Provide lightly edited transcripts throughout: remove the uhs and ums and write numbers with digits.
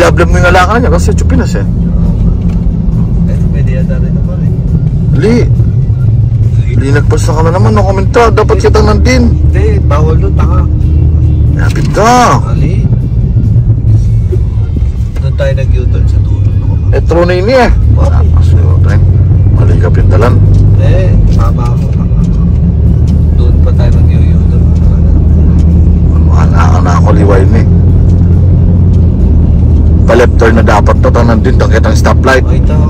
Lablab mo yung alakan niya kasi sa Pinas eh. Pwede yata rin naman eh. Hindi nagpasa ka na naman ng komentar. Dapat kita nandin. Hindi, bawal doon, taka. Yapit ka. Ali. Doon tayo nag-U-turn sa dulo. True na ini eh. Maligap yung dalan. Mama ako. Doon pa tayo nag-U-turn. Mahala na ako liway ni. Pa-left turn na dapat to. Nandun, kitang stoplight. Ito.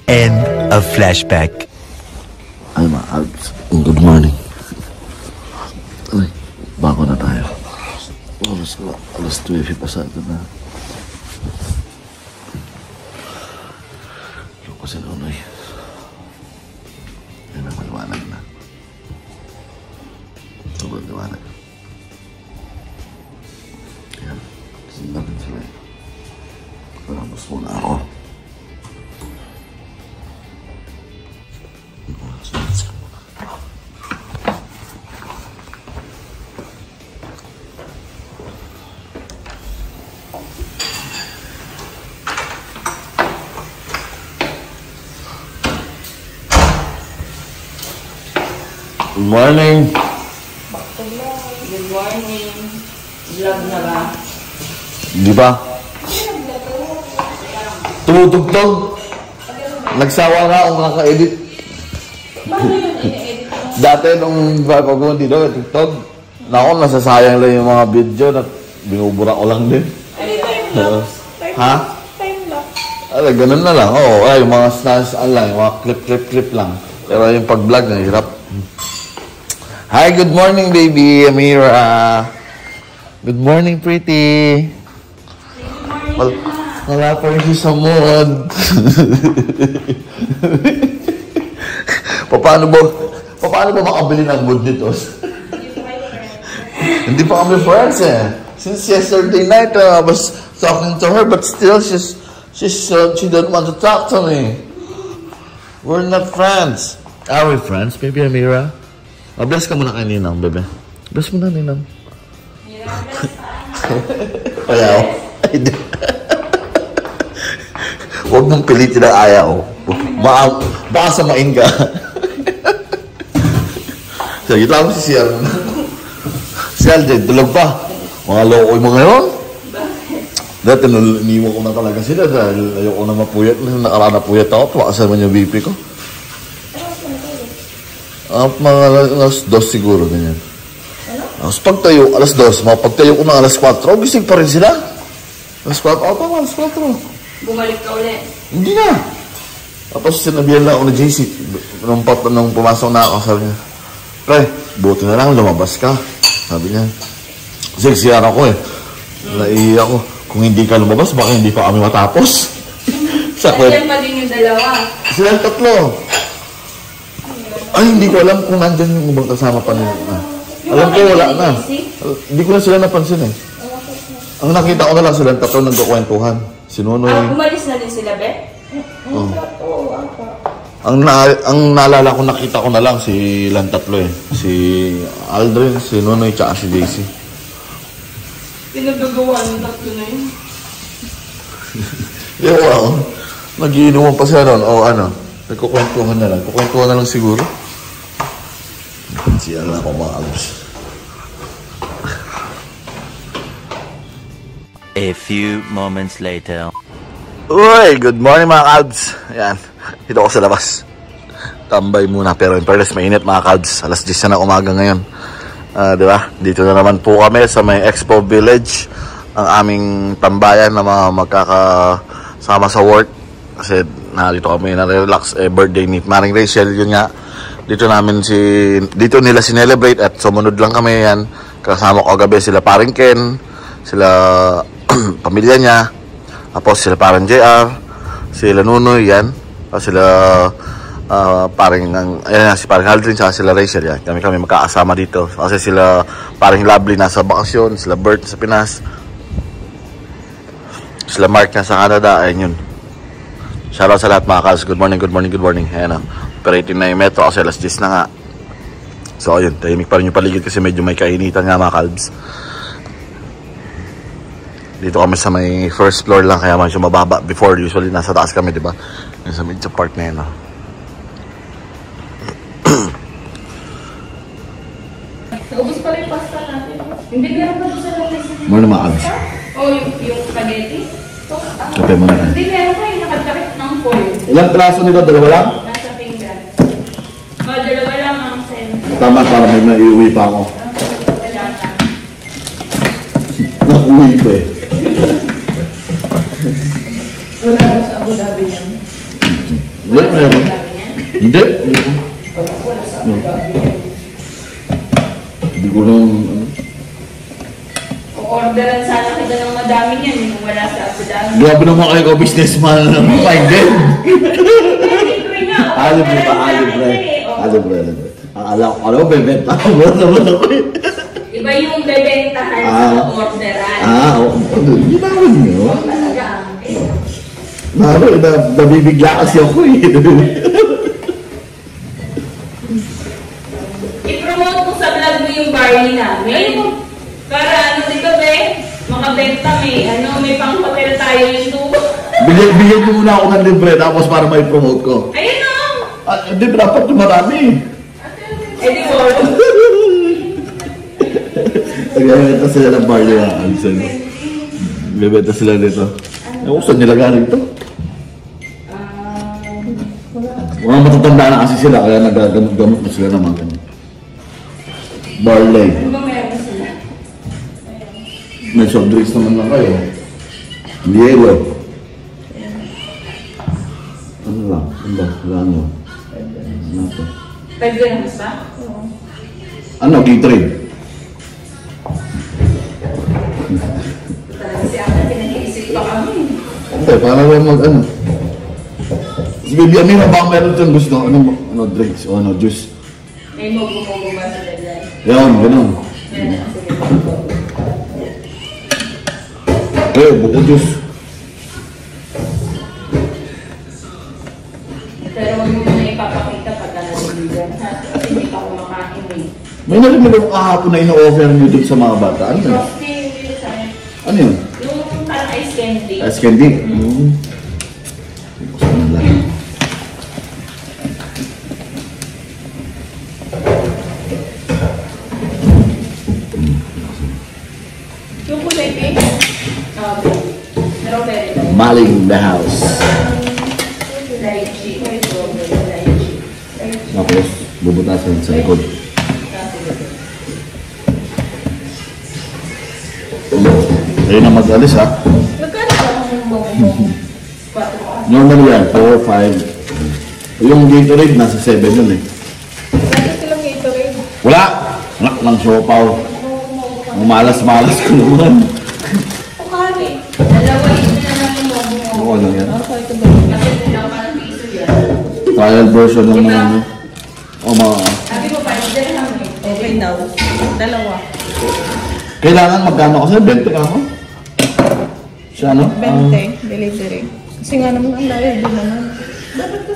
End of flashback. Ay mga Alps, good morning. Ay, bago na tayo. Alas 12 pasado na. Loko si Nonoy. Yan ang maliwanag na. Sobrang liwanag. Yan, sindan din sila. Paramos muna ako. Good morning. Good morning. Vlog na ba? Di ba? Tumutugtog. Nagsawa na akong kaka-edit. Dati nung pag-uwan dito, tugtog. Naku, nasasayang lang yung mga video na binubura ko lang din. Ha? Ay, ganun na lang. Oo, ay, yung mga snaps lang, yung mga clip lang. Pero yung pag-vlog, nahirap. Hi, good morning, baby. Amira. Good morning, pretty. Wala pa rin siya sa mood. Paano ba makabili ng mood nito? Hindi pa kami friends eh. Since yesterday night, I was talking to her, but still she don't want to talk to me. We're not friends. Are we friends, baby Amira? Bless ka muna kay Ninang, bebe. Bless mo na, Ninang. Ayaw. Huwag mong pilitin ang ayaw. Baka samain ka. So, kita mo si Sierra. Si Alden, tulog pa. Mga loko yung mga yun. Dati, iniwan ko na talaga sila dahil ayoko na mapuyat. Nakaraan na puyat ako. Tuwakasan man yung BP ko. Mga alas 2 siguro, ganyan. Tapos pagtayo, alas 2. Pagtayo ko na alas 4, gising pa rin sila. Alas 4, alas 4. Bumalik ka ulit? Hindi na. Tapos sinabihan lang ako na JC. Nung pumasok na ako, sabi niya, pre, buti na lang, lumabas ka. Sabi niya, sigsiyar ako eh. Naiiyak ako. Kung hindi ka lumabas, baka hindi pa kami matapos. Nandiyan pa din yung dalawa. Silang tatlo. Ay, hindi ko alam kung nandyan yung ibang kasama pa nila. Alam ko, wala na. Hindi ko na sila napansin eh. Ang nakita ko na lang silang tatlo nagkukwentuhan. Si Nonoy. Umalis na din sila, Be? Ang naalala ko, nakita ko na lang si ilang tatlo eh. Si Aldrin, si Nonoy, tsaka si JC. Pinagagawa ng tatlo na yun. Di ba ako? Nagiinuman pa siya noon. O ano, nagkukwentuhan na lang. Kukwentuhan na lang siguro. Siya lang ako mga Alps. A few moments later. Uy, good morning mga Alps. Ayan, dito ako sa labas. Tambay muna, pero in fairness mainit mga Alps. Alas 10 na umaga ngayon. Di ba? Dito na naman po kami sa may Expo Village, ang aming tambayan na mga magkakasama sa work. Kasi dito kami na-relax, birthday ni Maring Rachel, yun nga. Dito nila sinelebrate at sumunod lang kami yan. Kasama ko kagabi sila Paring Ken, sila pamilya niya, tapos sila Paring JR, sila Nunoy, yan. Sila si Paring Aldrin, saka sila Rachel, yan. Kami magkakasama dito. Kasi sila Paring Lovely nasa bakasyon, sila Bert sa Pinas, sila Mark nasa Canada, ayun yun. Shoutout sa lahat mga Kalbs. Good morning, good morning, good morning. Ayan o. Operating na yung metro kasi alas 10 na nga. So ayun, tahimik pa rin yung paligid kasi medyo may kainitan nga mga Kalbs. Dito kami sa may first floor lang kaya medyo mababa. Before, usually nasa taas kami, di ba? Sa medyo park na yun o. Naubos pala yung pasta natin. Hindi meron pa doon sa lakas. Muna mga Kalbs. Oh, yung spaghetti? Kape mo na. Hindi meron pa yung nakagkakit ng foil. Ilang traso nito? Dalawa lang? Nasa pinggan. Dalawa lang ang sen. Tama, para may naiuwi pa ako. Nakuwi ko eh. Wala ko sa Abu Dhabi yan. Hindi, meron. Hindi. Hindi ko nung... Orderan sana kita ng madami yan kung wala sa Abu Dhabi. Grabe naman kayo ka businessman na naman kayo din. Alibre pa, alibre. Alibre. Alam ko, bebenta ako. Iba yung bebentahan sa orderan. Oo. Ginawan nyo. Talaga. Nabibigla kasi ako eh. I-promote mo sa vlog mo yung barley namin. Para di ba makabenta may pang-hotel tayo yung tubo. Bigyan mo muna ako ng libre tapos para may promote ko. Ayun o! Hindi, dapat marami. Di wala. Nagbebenta sila ng barley na Alison. Nagbebenta sila dito. Ewan ko saan nila galing ito. Mga matatanda na kasi sila kaya nagagamot-gamot na sila naman. Barley. Ano ba meron sila? May soft drinks naman lang kayo. Diego. Ano lang? Wala ano? Ano ito? 5 grams ba? Ano? Gatorade? Talaga si Ana, pinag-iisip pa kami. Okay, para lang mag-ano. Si Baby Amira, baka meron dyan gusto. Ano drinks o ano juice? May mogo-mogo ba sa deadline? Yan, ganun. Meron. Okay, buko juice. Pero huwag mo muna ipapakita pagka naliligan. Kasi hindi pa kumakain eh. May narinig ako kahapon na ino-offer nyo dun sa mga bata. Ano yun? Frosty, hindi sa akin. Ano yun? Yung parang ice candy. Ice candy? Yung kulay pink? Strawberry. Maling the house. Lychee. Lychee. Tapos, bubutasan sa likod. Ayun na mag-alis ha. Magkano ba yung mogo-mogo? 4. Normal yan, 4, 5. Yung Gatorade, nasa 7 yun eh. Bakit silang Gatorade? Wala! Anak ng siopaw. Ang malas-malas ko naman. Pukari. Dalawa, isa na lang yung mogo-mogo. Oo lang yan. Kasi dalawa pa ng piso yan. Trial version ng mga ano. O mga... Sabi mo pa, dirham eh. Okay daw. Dalawa. Kailangan magkano kasi? 20 ka mo? Siya ano? 20, delivery. Kasi nga naman ang layo din naman.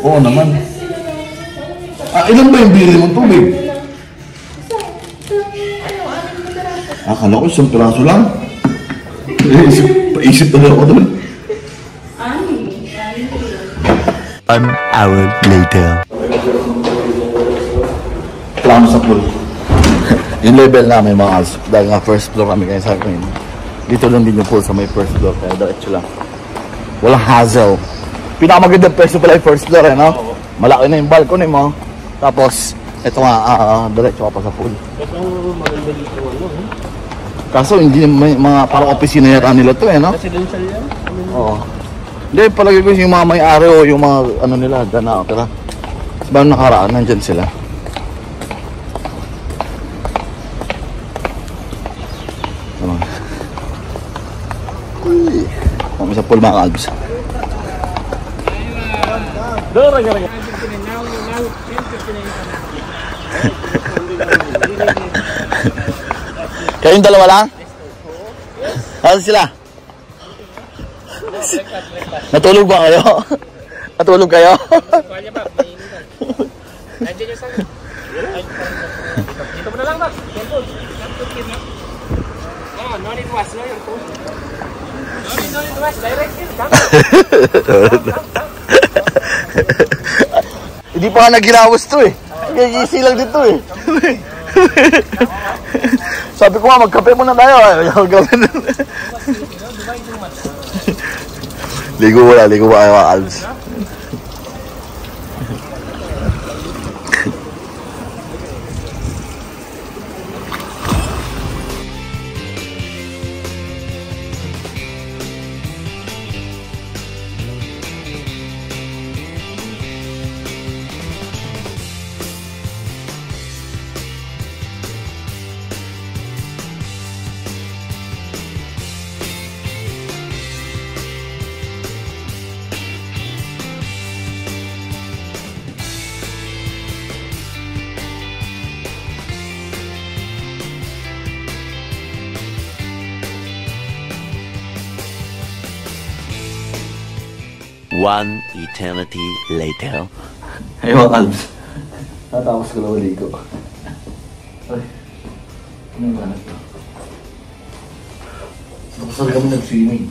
Oo naman. Ilan ba yung bili mong tubig? Akala ko isang piraso lang. Paisip na ako doon. An hour later. Plano sa pool. Yung level namin mga als. Dahil nga first floor kami kaya sabi ko yun. Dito lang din yung pool sa may first floor. Kaya diretso lang. Walang hassle. Pinakamagandang pwesto pala yung first floor eh, no? Malaki na yung balcony mo. Tapos, Ito nga, diretso ka pa sa pool. Ito ang maganda dito, ano? Kaso hindi may mga parang opisina yata nila to no? Residential yan? Oo. Hindi, palagi ko yung mga may-ari o yung mga ano nila, dana, tara. Ba nakaraan, nandyan sila. Ano? Uy. Kami sa pool mga kalbs. Kayong dalawa lang? Ano sila? Natulog ba kayo? Natulog kayo? Dito mo na lang, Max. No need to wash, no? Your phone. No need to wash. Direct here. Hindi pa nga naginawas to eh. Gagisi lang dito eh. Sabi ko nga, magkape muna tayo. Ligo mo kayo mga kalbs. One eternity later. Hey mga kalbs. Natapos ko na maligo. Ay. Ano yung ganap ko? Nakasal kami nag-swimming.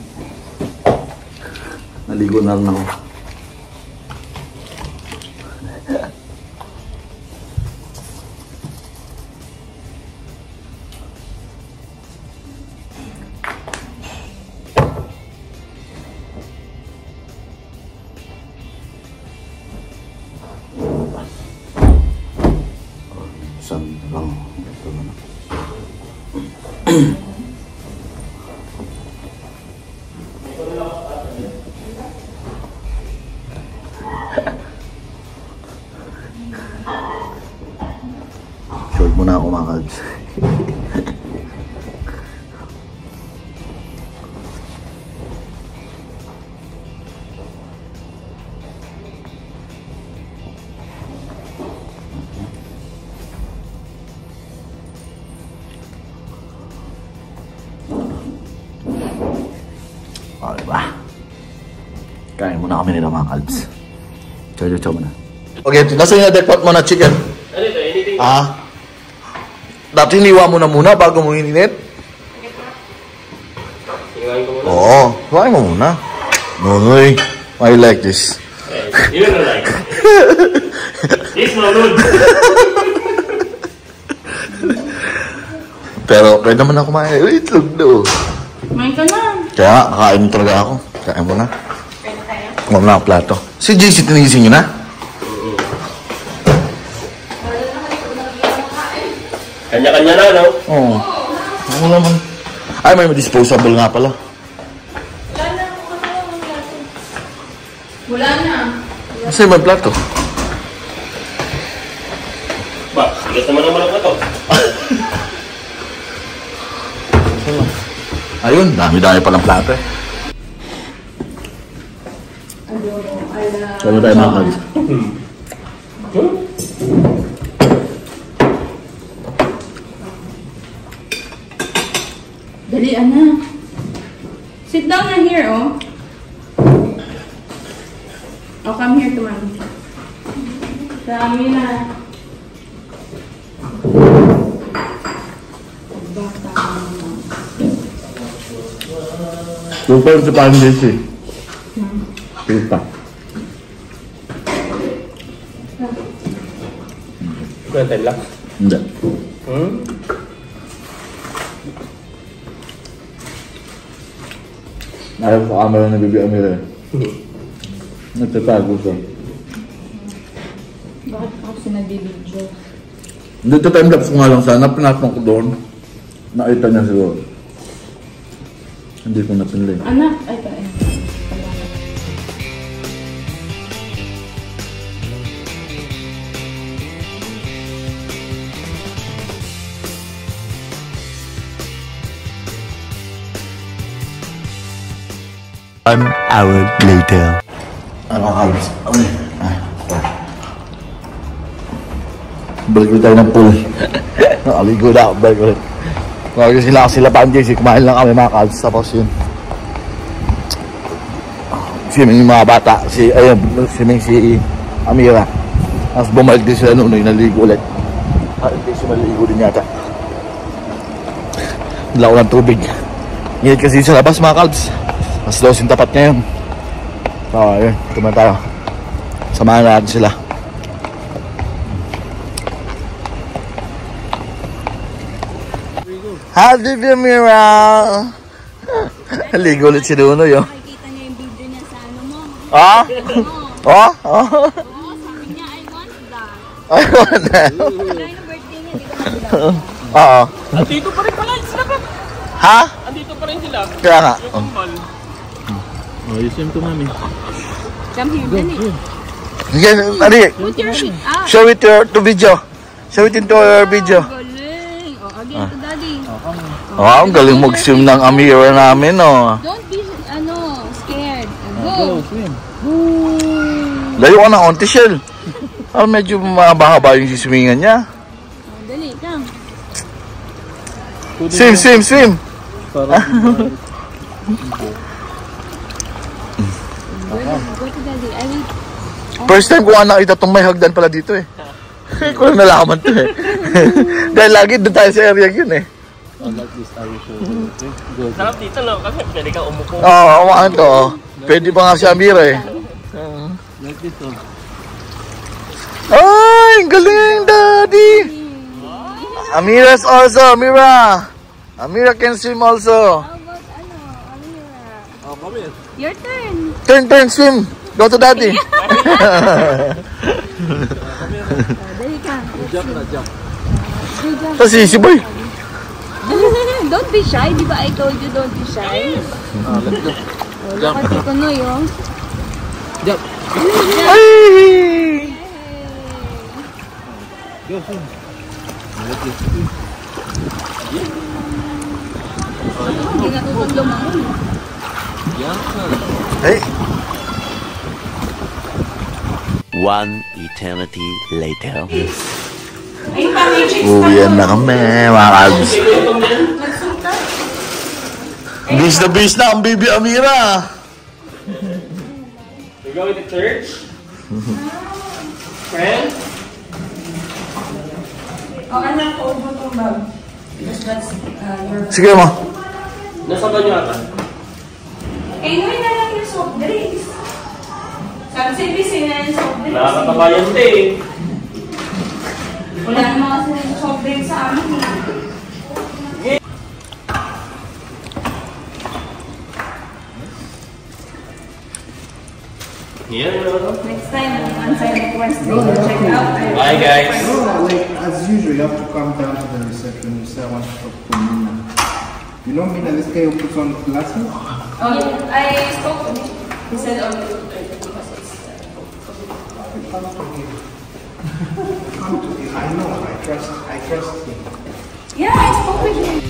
Naligo na rin ako. Isang lang. Ito na. Short muna ako mga kalbs. O, diba? Kain muna kami nila mga kalbs. Chow muna. Okay, nasa yung na-dekot mo na chicken? Ano ito? Anything? Dati hiniwa mo na muna bago mo hininit? Tingnan ko muna. Oo, kuhain mo muna. Nonoy, I like this. You don't like it. This no good. Pero pwede naman ako kumain. Uy, itlog do. Kumain ka na. Kaya, kakain talaga ako. Kain mo na. Pwede tayo. Kumain na ang plato. Si JC, tinigising nyo na? Kanya-kanya na, no? Oo. Ano naman? Ay, may disposable nga pala. Wala na. Wala na. Kasi may plato. Ba, sigas naman naman ako ito. Ayun, dami-dami palang plato eh. Kaya tayo mga kalbs. Dalian na. Sit down na here, oh. Oh, come here to mommy. Dami na. Bata. Super sa pandis eh. Pipa. Kwenta lang. Hindi. Ayaw sa camera na Bibi Amira eh. Nagtatago siya. Bakit ako sinabibidyo? Dito time-lapse ko nga lang sana, pinatong ko doon. Nakita niya siguro. Hindi ko napinlay. Anak, ay pa eh. An hour later. Ano Kalbs? Okay. Balik ulit tayo ng pool. Aligo na, balik ulit. Kaya sila pa ang JC, kumain lang kami mga Kalbs. Tapos yun. Swimming yung mga bata. Swimming si Amira. Tapos bumalik din sila noon, naligo ulit. Hindi siya maligo din yata. Lao ng tubig. Ingat kasi sa labas mga Kalbs. Mas dos yung tapat ngayon. So, ayun. Tuman tayo. Samahan natin sila. Hi, Vivi Mira! Ligo ulit si Dunoy, oh. Nakikita niya yung video niya sa ano mo. Ah? Oh? Oh? Oo, sabi niya, I want that. I want that. Kaya yung birthday niya, di ka mag-vlog. Oo. Andito pa rin pala sila ba? Ha? Andito pa rin sila. Kaya nga. Yung kumbal. Oh, you swim to mami. Come here, dali. Again, Ari, Put your feet out. show it to video. Show it into your video. Galing. O, again to daddy. Oh, ang galing mag-swim ng Amira namin, oh. Don't be, scared. Go. Layo ka na, onti shell. Ah, medyo mahaba yung siswingan niya. O, dali, come. Swim, swim, swim. Go to daddy. I will. First time ko nga nakita itong may hagdan pala dito eh. Ko lang nalaman to eh. Dahil lagi doon tayo sa area yun eh. Sarap dito no, kasi pwede kang umupo. Oo, umahan to. Oh. Pwede pa nga si Amira eh. Ay, galing daddy! Amira's also, Amira! Amira can swim also. How about, Amira? Your turn. Turn, swim. Go to daddy. O, dali ka. Jump. Tapos si boy. Don't be shy. Di ba I told you don't be shy? Let's go. O, lakad si Kunoy, oh. Ay! Hindi natutong lumangon. Hey. One eternity later. Ayun pa, may chicks Uwian na kami, mga Kalbs. Bis na ang baby Amira. You going to church? Friend? O anak ko, butong bag. Because that's your... Sige mo. Nasa ba niyo ata? Eh, inuwi na lang yung soft drinks. Sabi si Bisi na yung soft drinks. Nakakatabayan din eh. Wala naman kasi yung soft drinks sa amin. Yeah. Next time, on Silent Wednesday, check out. Bye guys. Like as usual, you have to come down to the reception. You say I want to talk to Mina. You know Mina, this guy who puts on glasses. Oh, yeah. I spoke to him. He said, oh, because it's... Come to him. I know. I trust him. Yeah, I spoke with him.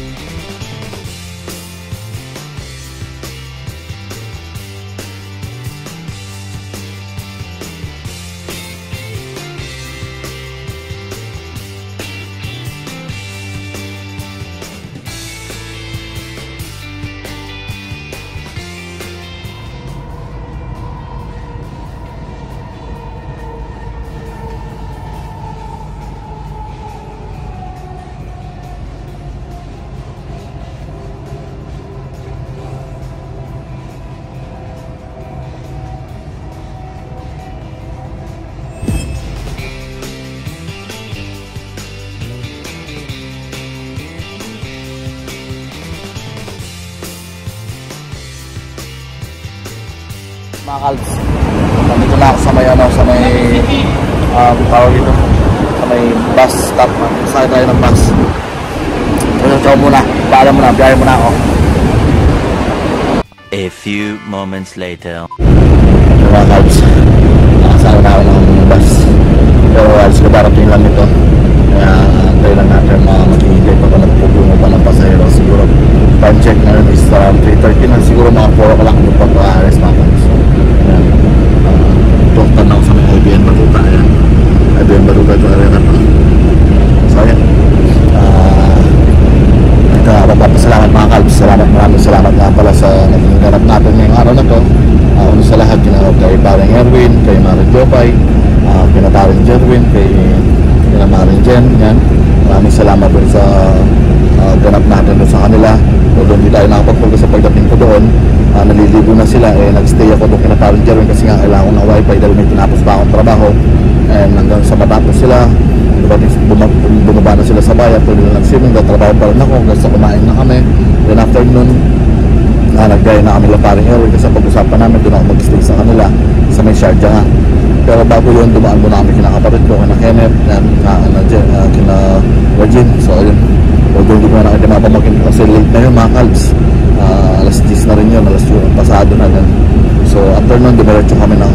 Mga Kalbs, nandito na ako sa may tawag dito, sa may bus stop. Sakay tayo ng bus. So, ciao muna. Paalam muna. Biyahe muna ako. A few moments later. Mga Cubs, nakasama na ako ng bus. Pero alas ko darating lang ito. Kaya tayo lang natin maghihintay pa nagpupungo pa ng pasahero. Siguro time check na rin is 3:30 na. Siguro mga 4 o'clock doon pa pa-ares mga Cubs. Ayan. Itong tanaw sa may IBM Batuta. Ayan. IBM Batuta ito rin na pa. So ayan. Ito nga, papasalamat mga Cubs. Maraming salamat nga pala sa naging ganap natin ngayong araw na to. Una sa lahat, kay Paring Erwin, kay Maring Jopay, kina Paring Jerwin, kina Maring Jen, yan. Maraming salamat din sa ganap natin doon sa kanila. Doon hindi tayo nakapagpulga sa pagdating ko doon. Naliligo na sila, nagstay ako doon kina Paring Jerwin kasi nga kailangan ko ng wifi dahil may tinapos pa akong trabaho. And hanggang sa matapos sila, bumaba na sila sa bayan, pwede na nag-swimming, trabaho pa rin ako, hanggang sa kumain na kami. Then after nun, naggaya na kami lang Paring Erwin kasi pag-usapan namin doon ako mag-stay sa kanila sa may Sharjah nga. Pero bago yun, dumaan muna kami kinakapatid ko, kina Kenneth, kina Regine. So ayun, although hindi ko na nakita mapamakin kasi late na yun mga Cubs. Alas 10 na rin yun, alas 10 pasado na din. So after nun, dumiretso kami ng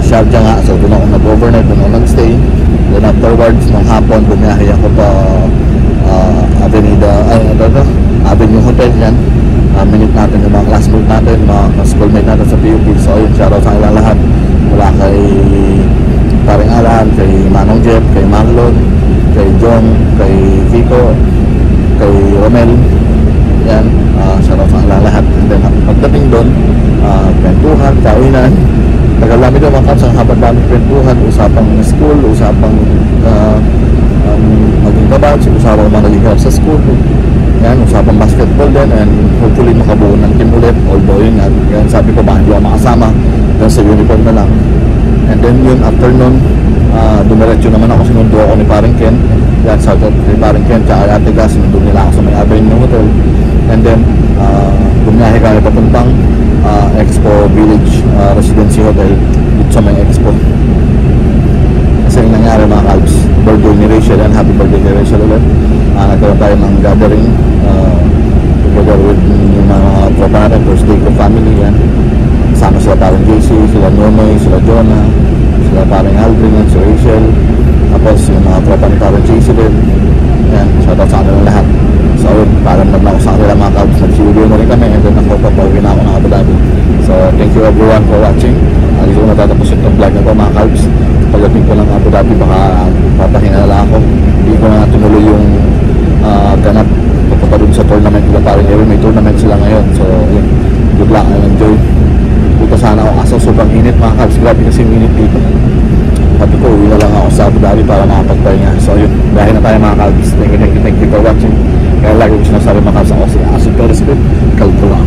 Sharjah nga. So doon ako nag-overnight, doon ako nag-stay. Then afterwards, nung hapon, bumiyahe ako pa Avenue Hotel yan. Minute natin yung mga classmate natin, mga schoolmate natin sa PUP. So ayun, shoutout sa ilang lahat. Mula kay Paring Alan, kay Manong Jeff, kay Marlon, kay John, kay Vico, kay Romel. Yan, shoutout sa ilang lahat. And then pagdating doon, kwentuhan, kainan. Tagal namin doon mga Cubs, ang habang namin kwentuhan, usapang school, usapang maging kabatch, usapang mga naging help sa school. Yan, usapang basketball din, and hopefully makabuo ng team ulit. Although yun, yan sabi ko ba, hindi ako makasama dahil sa uniform na lang. And then yun, after nun, dumiretso naman ako, sinundo ako ni Paring Ken. Yan, sabi ni Paring Ken, tsaka Ate Gas, sinundo nila ako sa may Avenue Hotel. And then, bumiyahe kami papuntang Expo Village Residency Hotel dito sa may Expo. Kasi yung nangyari mga Cubs, birthday ni Rachel, and happy birthday ni Rachel ulit. Nagkaroon tayo ng gathering together with yung mga tropa natin, first day ko family yan. Kasama sila Paring JC, sila Nonoy, sila Jonah, sila Paring Aldrin, si Rachel, tapos yung mga tropa ni Paring JC din. Yan, shoutout sa kanila lahat. So yun, parang na ako sa kanila mga Cubs, nag-video mo rin kami, and then nakapapawin na ako ng Abu Dhabi. So thank you everyone for watching. Dito ko natatapos itong vlog na ko mga Cubs. Pagdating ko ng Abu Dhabi, baka papahinga na lang ako. Hindi ko na tinuloy yung ganap papunta dun sa tournament nila Paring Erwin. May tournament sila ngayon, so yun, good luck and enjoy. Dito sana ako kaso sobrang init mga Cubs, grabe kasi yung init dito. Sabi ko uwi na lang ako sa Abu Dhabi para makapagpahinga. So yun, dahil na tayo mga Cubs. Thank you for watching. Kaya lagi ko sinasabi mga Cubs, ako si Asid Periscope, kalito lang.